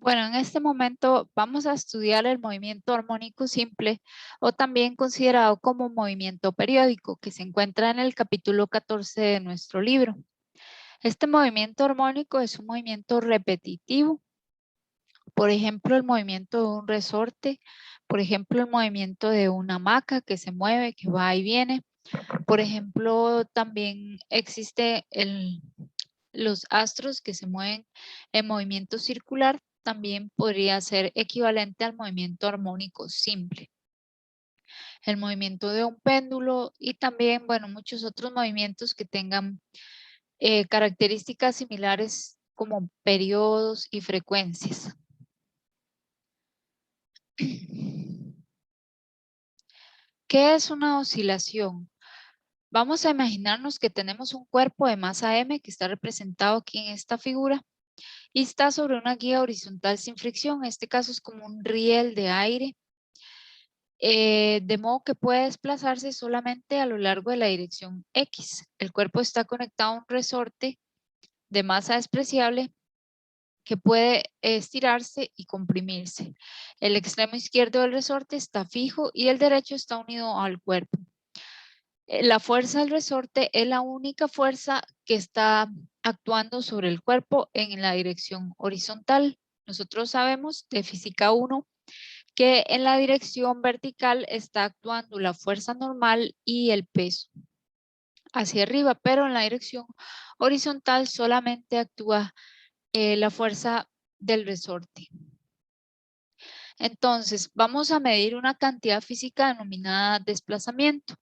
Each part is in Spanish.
Bueno, en este momento vamos a estudiar el movimiento armónico simple o también considerado como movimiento periódico que se encuentra en el capítulo 14 de nuestro libro. Este movimiento armónico es un movimiento repetitivo, por ejemplo el movimiento de un resorte, por ejemplo el movimiento de una hamaca que se mueve, que va y viene. Por ejemplo, también existe los astros que se mueven en movimiento circular, también podría ser equivalente al movimiento armónico simple. El movimiento de un péndulo y también, bueno, muchos otros movimientos que tengan características similares como periodos y frecuencias. ¿Qué es una oscilación? Vamos a imaginarnos que tenemos un cuerpo de masa m que está representado aquí en esta figura y está sobre una guía horizontal sin fricción. En este caso es como un riel de aire, de modo que puede desplazarse solamente a lo largo de la dirección X. El cuerpo está conectado a un resorte de masa despreciable que puede estirarse y comprimirse. El extremo izquierdo del resorte está fijo y el derecho está unido al cuerpo. La fuerza del resorte es la única fuerza que está actuando sobre el cuerpo en la dirección horizontal. Nosotros sabemos de física 1 que en la dirección vertical está actuando la fuerza normal y el peso hacia arriba, pero en la dirección horizontal solamente actúa la fuerza del resorte. Entonces, vamos a medir una cantidad física denominada desplazamiento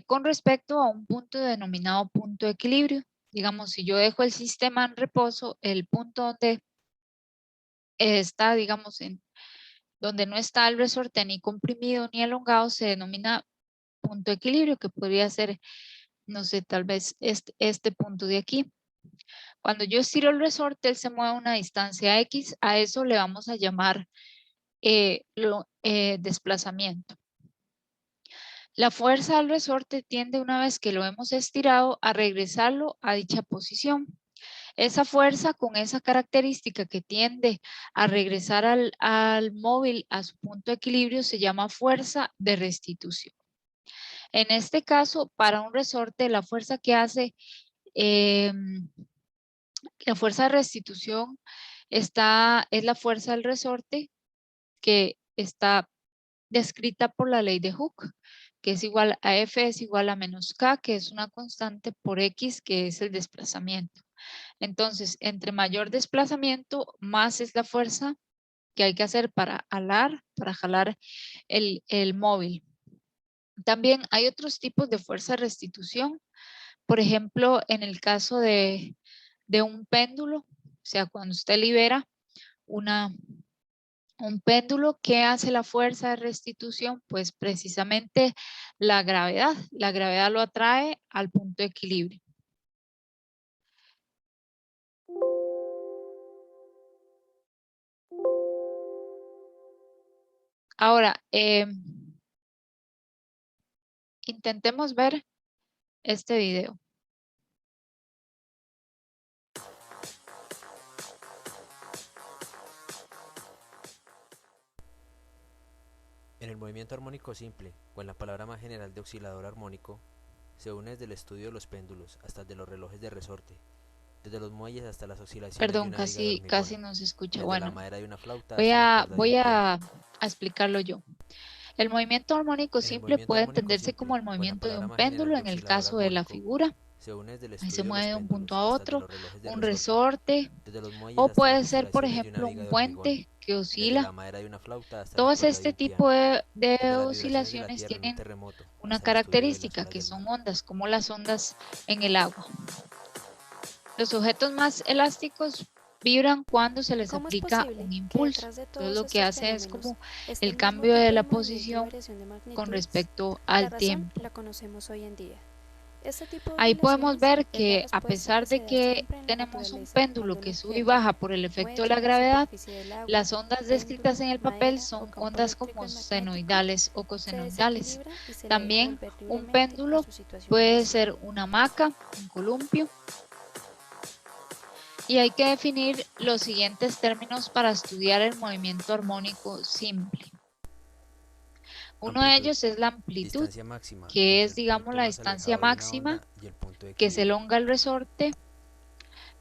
con respecto a un punto denominado punto de equilibrio. Digamos, si yo dejo el sistema en reposo, el punto donde está, digamos, donde no está el resorte ni comprimido ni elongado, se denomina punto de equilibrio, que podría ser, no sé, tal vez este punto de aquí. Cuando yo estiro el resorte, él se mueve a una distancia X, a eso le vamos a llamar desplazamiento. La fuerza del resorte tiende, una vez que lo hemos estirado, a regresarlo a dicha posición. Esa fuerza con esa característica que tiende a regresar al móvil a su punto de equilibrio se llama fuerza de restitución. En este caso, para un resorte, la fuerza que hace, la fuerza de restitución es la fuerza del resorte que está descrita por la ley de Hooke, que es igual a F es igual a menos K, que es una constante por X, que es el desplazamiento. Entonces, entre mayor desplazamiento, más es la fuerza que hay que hacer para jalar el móvil. También hay otros tipos de fuerza de restitución. Por ejemplo, en el caso de un péndulo, o sea, cuando usted libera un péndulo, ¿qué hace la fuerza de restitución? Pues precisamente la gravedad. La gravedad lo atrae al punto de equilibrio. Ahora, intentemos ver este video. En el movimiento armónico simple, o en la palabra más general de oscilador armónico, se une desde el estudio de los péndulos hasta el de los relojes de resorte, desde los muelles hasta las oscilaciones de Perdón, una viga de hormigón, casi no se escucha. desde la Bueno, madera de una flauta hasta la cuerda de voy un piano. a explicarlo yo. El movimiento armónico En el simple movimiento puede armónico entenderse simple, como el o en la movimiento de palabra un más general péndulo de en el oscilador caso de la armónico, figura. se une desde el Ahí se estudio de los mueve de un punto péndulos a hasta el de otro, los relojes de un resorte, resorte, desde los muelles o hasta las puede ser, por oscilaciones de una ejemplo, viga un de hormigón, puente que desde la oscila. madera de una flauta hasta la Todos cuerda de este un piano, tipo de desde las vibraciones de la oscilaciones tierra en un tienen terremoto una hasta el estudio de las característica olas que del mar. son ondas, como las ondas en el agua. Los objetos más elásticos vibran cuando se les ¿Cómo es aplica posible un que impulso. detrás de Entonces todos lo que estos hace es fenómenos como esté el el mismo cambio de tipo la de movimiento y posición variación de con magnitudes? respecto La al razón tiempo. la conocemos hoy en día. Este tipo de Ahí podemos oscilaciones ver es la que a respuesta que pesar de se da que siempre en la tenemos un naturaleza péndulo cuando un que sube y objeto, baja por el efecto de la muelle, gravedad, superficie del agua, las ondas descritas péndulo, en el papel madera o son campo ondas eléctrico como y magnético, senoidales o se cosenoidales. desequilibra y se le deja También volver un libremente a péndulo su situación puede inicial. ser una hamaca, un columpio. Y hay que definir los siguientes términos para estudiar el movimiento armónico simple. Uno de Amplitud. ellos es la amplitud, Distancia máxima que entre es, el digamos, punto la más distancia alejado de una máxima onda y el punto de que se equilibrio. elonga el resorte.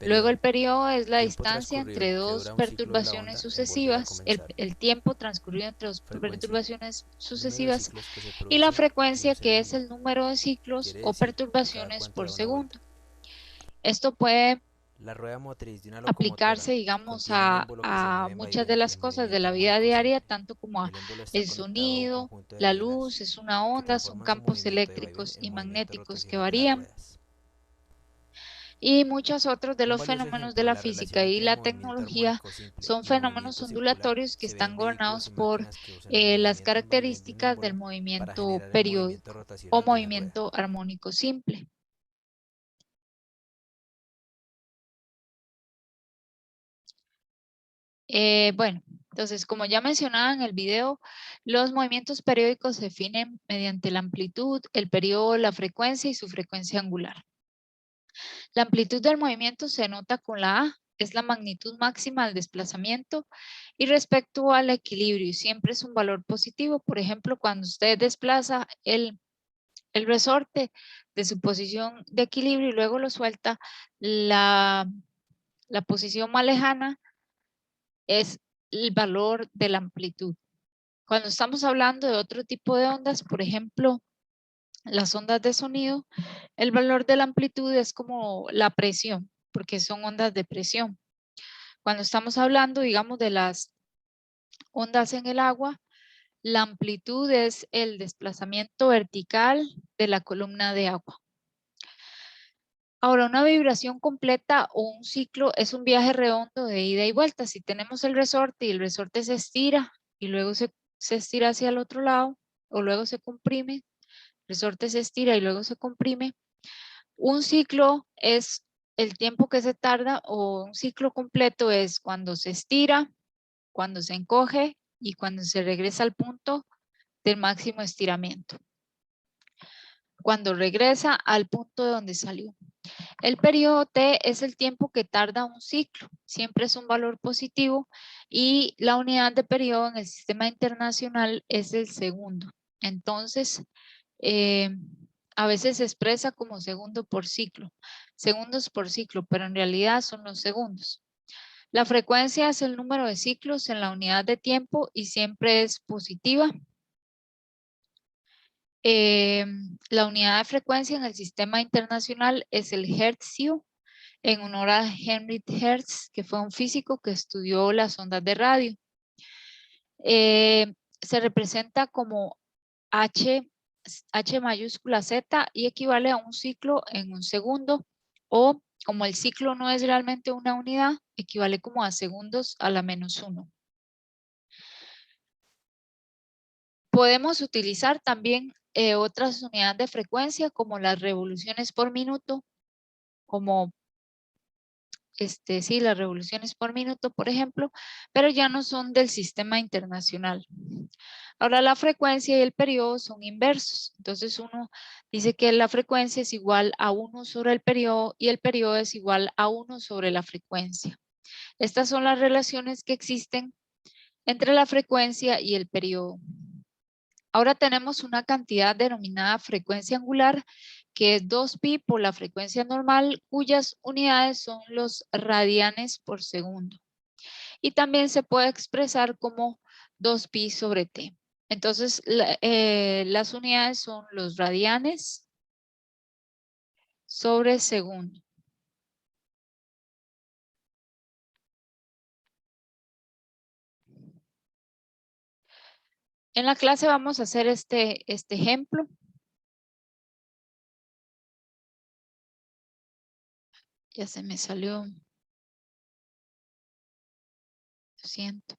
Luego Periodo. el periodo es la Tiempo distancia transcurrido entre que dos dura un ciclo de la perturbaciones onda en volver a sucesivas, comenzar. el tiempo transcurrido entre dos Frecuencia. perturbaciones Número de sucesivas, ciclos que se y la producen en un frecuencia, que es segundo. el número de ciclos Quiere o decir, cada perturbaciones cuánto por da una vuelta. segundo. Esto puede La rueda motriz de una locomotora aplicarse, digamos, contiene un émbolo que se a mueve muchas de las en cosas de movimiento la vida armónico diaria, simple. tanto como a El émbolo está el conectado a un sonido, conjunto de la reglas luz, es una que onda, son transforman su campos movimiento de vaivén eléctricos en y movimiento magnéticos que rotacional de las varían, ruedas. y muchos otros de Un los valioso fenómenos de ejemplo de la la relación física y entre el la movimiento tecnología armónico simple son y el fenómenos movimiento circular ondulatorios que se ve están en vehículos gobernados y por máquinas que usan el las movimiento en varios de un características del émbolo para movimiento generar el movimiento periódico o rotacional de la rueda. movimiento armónico simple. Bueno, entonces, como ya mencionaba en el video, los movimientos periódicos se definen mediante la amplitud, el periodo, la frecuencia y su frecuencia angular. La amplitud del movimiento se nota con la A, es la magnitud máxima del desplazamiento, y respecto al equilibrio, siempre es un valor positivo. Por ejemplo, cuando usted desplaza el resorte de su posición de equilibrio y luego lo suelta, la posición más lejana es el valor de la amplitud. Cuando estamos hablando de otro tipo de ondas, por ejemplo, las ondas de sonido, el valor de la amplitud es como la presión, porque son ondas de presión. Cuando estamos hablando, digamos, de las ondas en el agua, la amplitud es el desplazamiento vertical de la columna de agua. Ahora, una vibración completa o un ciclo es un viaje redondo de ida y vuelta. Si tenemos el resorte y el resorte se estira y luego se estira hacia el otro lado o luego se comprime, el resorte se estira y luego se comprime. Un ciclo es el tiempo que se tarda, o un ciclo completo es cuando se estira, cuando se encoge y cuando se regresa al punto del máximo estiramiento. Cuando regresa al punto de donde salió. El periodo T es el tiempo que tarda un ciclo, siempre es un valor positivo, y la unidad de periodo en el sistema internacional es el segundo. Entonces, a veces se expresa como segundo por ciclo, segundos por ciclo, pero en realidad son los segundos. La frecuencia es el número de ciclos en la unidad de tiempo y siempre es positiva. La unidad de frecuencia en el sistema internacional es el hertzio, en honor a Henry Hertz, que fue un físico que estudió las ondas de radio. Se representa como H mayúscula Z y equivale a un ciclo en un segundo, o como el ciclo no es realmente una unidad, equivale como a segundos a la -1. Podemos utilizar también otras unidades de frecuencia como las revoluciones por minuto, como sí, las revoluciones por minuto, por ejemplo, pero ya no son del sistema internacional. Ahora la frecuencia y el periodo son inversos. Entonces uno dice que la frecuencia es igual a 1 sobre el periodo y el periodo es igual a 1 sobre la frecuencia. Estas son las relaciones que existen entre la frecuencia y el periodo. Ahora tenemos una cantidad denominada frecuencia angular, que es 2pi por la frecuencia normal, cuyas unidades son los radianes por segundo. Y también se puede expresar como 2pi sobre t. Entonces, las unidades son los radianes sobre segundo. En la clase vamos a hacer este ejemplo. Ya se me salió. Lo siento.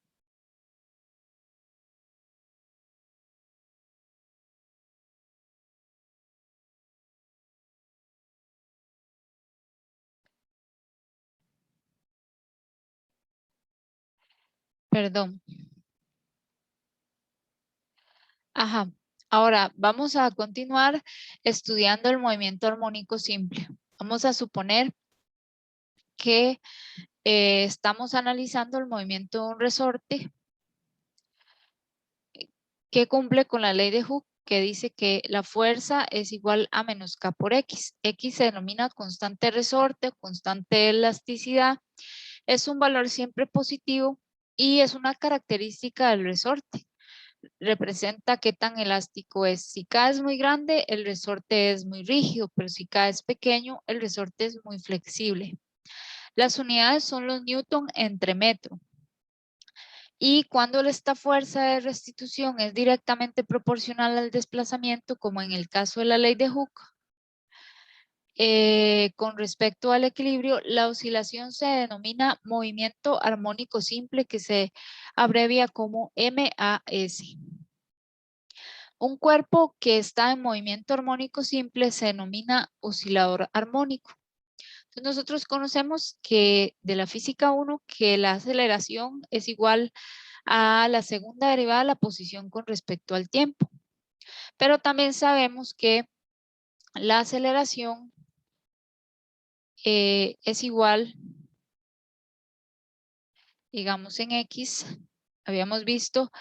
Perdón. Ajá. Ahora vamos a continuar estudiando el movimiento armónico simple. Vamos a suponer que estamos analizando el movimiento de un resorte que cumple con la ley de Hooke, que dice que la fuerza es igual a menos K por X. X se denomina constante resorte, constante elasticidad. Es un valor siempre positivo y es una característica del resorte. Representa qué tan elástico es. Si K es muy grande, el resorte es muy rígido, pero si K es pequeño, el resorte es muy flexible. Las unidades son los newton entre metro. Y cuando esta fuerza de restitución es directamente proporcional al desplazamiento, como en el caso de la ley de Hooke, con respecto al equilibrio, la oscilación se denomina movimiento armónico simple, que se abrevia como MAS. Un cuerpo que está en movimiento armónico simple se denomina oscilador armónico. Entonces nosotros conocemos que de la física 1 que la aceleración es igual a la segunda derivada de la posición con respecto al tiempo. Pero también sabemos que la aceleración es igual, digamos en X, habíamos visto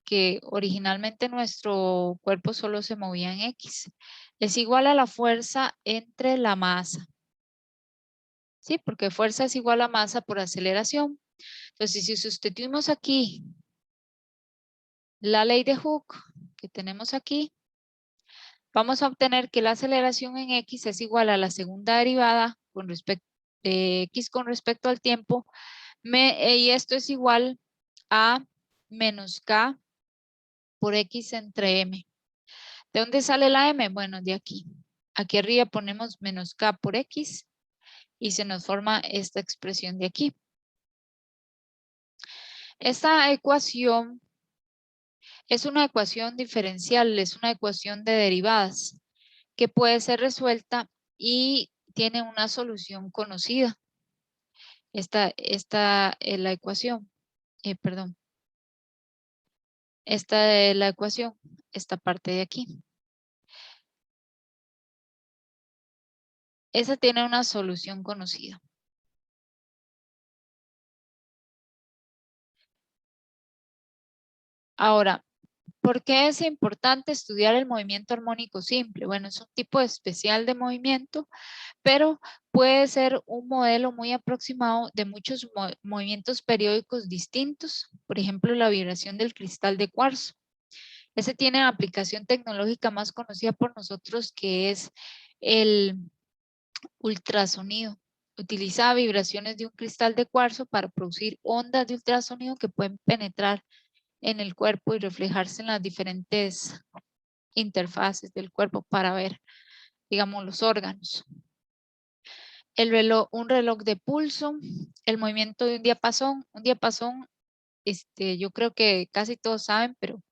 que originalmente nuestro cuerpo solo se movía en X. Es igual a la fuerza entre la masa. ¿Sí? Porque fuerza es igual a masa por aceleración. Entonces, si sustituimos aquí la ley de Hooke que tenemos aquí, vamos a obtener que la aceleración en X es igual a la segunda derivada con respecto de X con respecto al tiempo, y esto es igual a menos K por X entre M. ¿De dónde sale la M? Bueno, de aquí. Aquí arriba ponemos menos K por X y se nos forma esta expresión de aquí. Esta ecuación es una ecuación diferencial, es una ecuación de derivadas que puede ser resuelta y tiene una solución conocida. Esta es la ecuación, perdón. Esta es la ecuación, esta parte de aquí. Esa tiene una solución conocida. Ahora, ¿por qué es importante estudiar el movimiento armónico simple? Bueno, es un tipo especial de movimiento, pero puede ser un modelo muy aproximado de muchos movimientos periódicos distintos. Por ejemplo, la vibración del cristal de cuarzo. Ese tiene la aplicación tecnológica más conocida por nosotros, que es el ultrasonido. Utiliza vibraciones de un cristal de cuarzo para producir ondas de ultrasonido que pueden penetrar en el cuerpo y reflejarse en las diferentes interfaces del cuerpo para ver, digamos, los órganos. Un reloj de pulso, el movimiento de un diapasón. Un diapasón, yo creo que casi todos saben, pero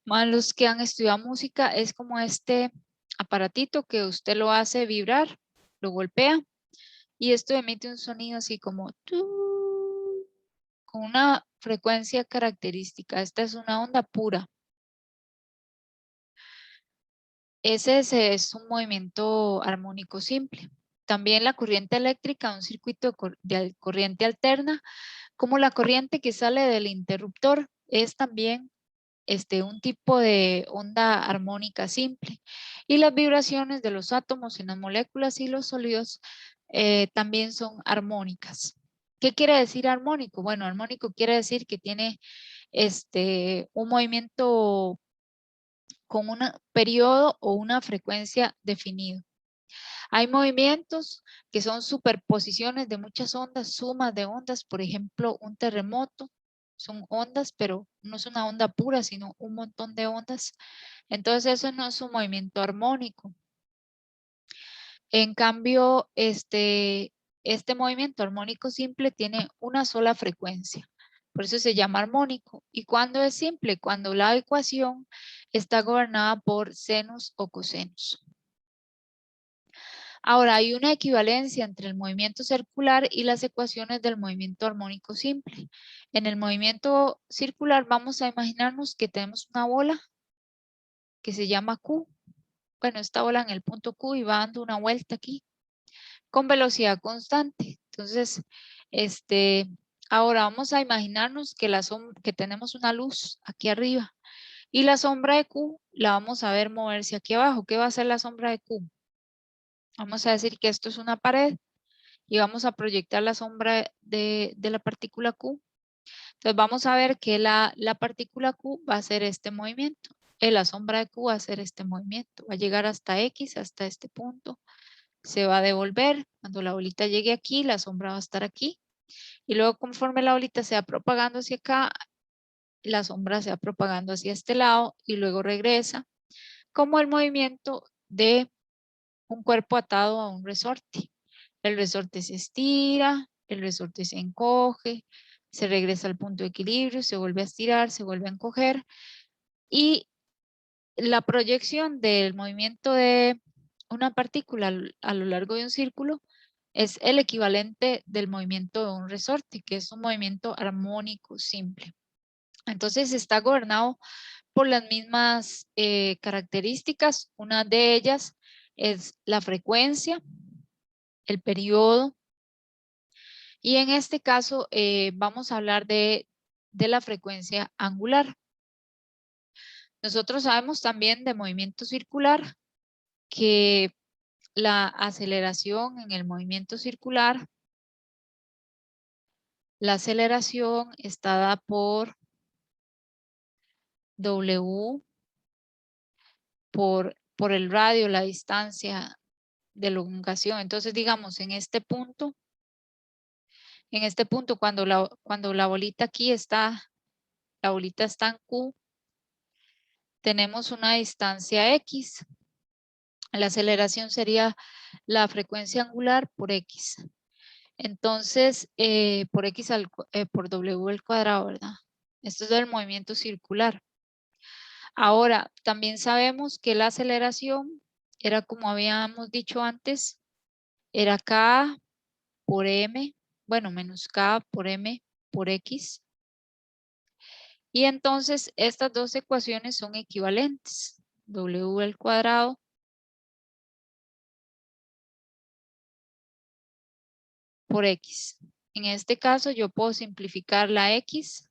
más los que han estudiado música, es como este aparatito que usted lo hace vibrar, lo golpea y esto emite un sonido así como con una frecuencia característica. Esta es una onda pura. Ese es un movimiento armónico simple. También la corriente eléctrica, un circuito de corriente alterna, como la corriente que sale del interruptor, es también un tipo de onda armónica simple. Y las vibraciones de los átomos en las moléculas y los sólidos también son armónicas. ¿Qué quiere decir armónico? Bueno, armónico quiere decir que tiene un movimiento con un periodo o una frecuencia definido. Hay movimientos que son superposiciones de muchas ondas, sumas de ondas, por ejemplo, un terremoto, son ondas, pero no es una onda pura, sino un montón de ondas. Entonces eso no es un movimiento armónico. En cambio, este movimiento armónico simple tiene una sola frecuencia. Por eso se llama armónico. ¿Y cuándo es simple? Cuando la ecuación está gobernada por senos o cosenos. Ahora, hay una equivalencia entre el movimiento circular y las ecuaciones del movimiento armónico simple. En el movimiento circular vamos a imaginarnos que tenemos una bola que se llama Q. Bueno, esta bola en el punto Q y va dando una vuelta aquí. con velocidad constante. Entonces, ahora vamos a imaginarnos que, que tenemos una luz aquí arriba y la sombra de Q la vamos a ver moverse aquí abajo. ¿Qué va a hacer la sombra de Q? Vamos a decir que esto es una pared y vamos a proyectar la sombra de la partícula Q. Entonces vamos a ver que la partícula Q va a hacer este movimiento. La sombra de Q va a hacer este movimiento. Va a llegar hasta X, hasta este punto. Se va a devolver. Cuando la bolita llegue aquí, la sombra va a estar aquí. Y luego conforme la bolita se va propagando hacia acá, la sombra se va propagando hacia este lado y luego regresa como el movimiento de un cuerpo atado a un resorte. El resorte se estira, el resorte se encoge, se regresa al punto de equilibrio, se vuelve a estirar, se vuelve a encoger y la proyección del movimiento de una partícula a lo largo de un círculo es el equivalente del movimiento de un resorte, que es un movimiento armónico simple. Entonces está gobernado por las mismas características. Una de ellas es la frecuencia, el periodo, y en este caso vamos a hablar de la frecuencia angular. Nosotros sabemos también de movimiento circular que la aceleración en el movimiento circular, la aceleración está dada por W por el radio, la distancia de elongación. Entonces, digamos, en este punto cuando la bolita aquí está, la bolita está en Q, tenemos una distancia X. La aceleración sería la frecuencia angular por X. Entonces, por X por W al cuadrado, ¿verdad? Esto es del movimiento circular. Ahora, también sabemos que la aceleración era, como habíamos dicho antes, era K por M, bueno, menos K por M por X. Y entonces estas dos ecuaciones son equivalentes. W al cuadrado por X. En este caso yo puedo simplificar la X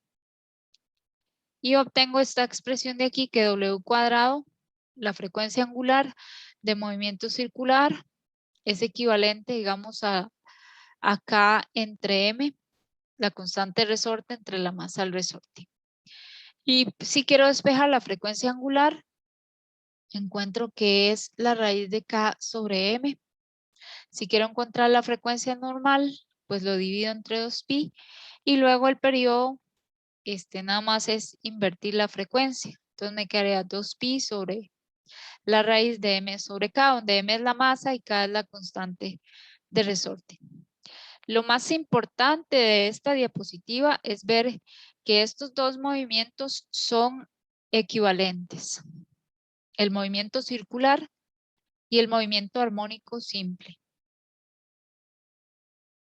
y obtengo esta expresión de aquí que W cuadrado, la frecuencia angular de movimiento circular, es equivalente, digamos, a K entre M, la constante de resorte entre la masa del resorte. Y si quiero despejar la frecuencia angular, encuentro que es la raíz de K sobre M. Si quiero encontrar la frecuencia normal, pues lo divido entre 2pi y luego el periodo, nada más es invertir la frecuencia. Entonces me quedaría 2pi sobre la raíz de M sobre K, donde M es la masa y K es la constante de resorte. Lo más importante de esta diapositiva es ver que estos dos movimientos son equivalentes. El movimiento circular y el movimiento armónico simple.